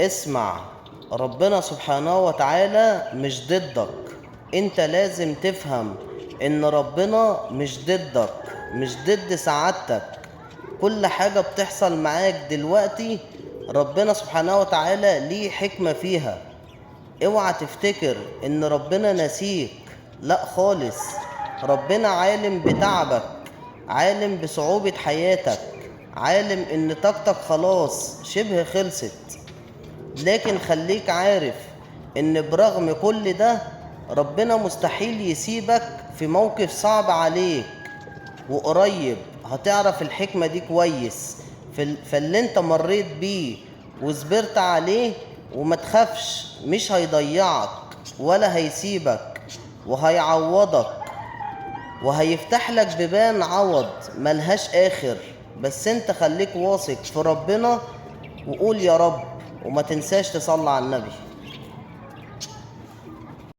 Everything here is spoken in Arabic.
اسمع، ربنا سبحانه وتعالى مش ضدك. انت لازم تفهم ان ربنا مش ضدك، مش ضد سعادتك. كل حاجة بتحصل معاك دلوقتي ربنا سبحانه وتعالى ليه حكمة فيها. اوعى تفتكر ان ربنا نسيك، لا خالص. ربنا عالم بتعبك، عالم بصعوبة حياتك، عالم ان طاقتك خلاص شبه خلصت. لكن خليك عارف ان برغم كل ده ربنا مستحيل يسيبك في موقف صعب عليك. وقريب هتعرف الحكمة دي كويس فاللي انت مريت بيه وصبرت عليه. وما تخافش، مش هيضيعك ولا هيسيبك، وهيعوضك وهيفتح لك بيبان عوض ملهاش آخر. بس انت خليك واثق في ربنا وقول يا رب، وما تنساش تصلي على النبي.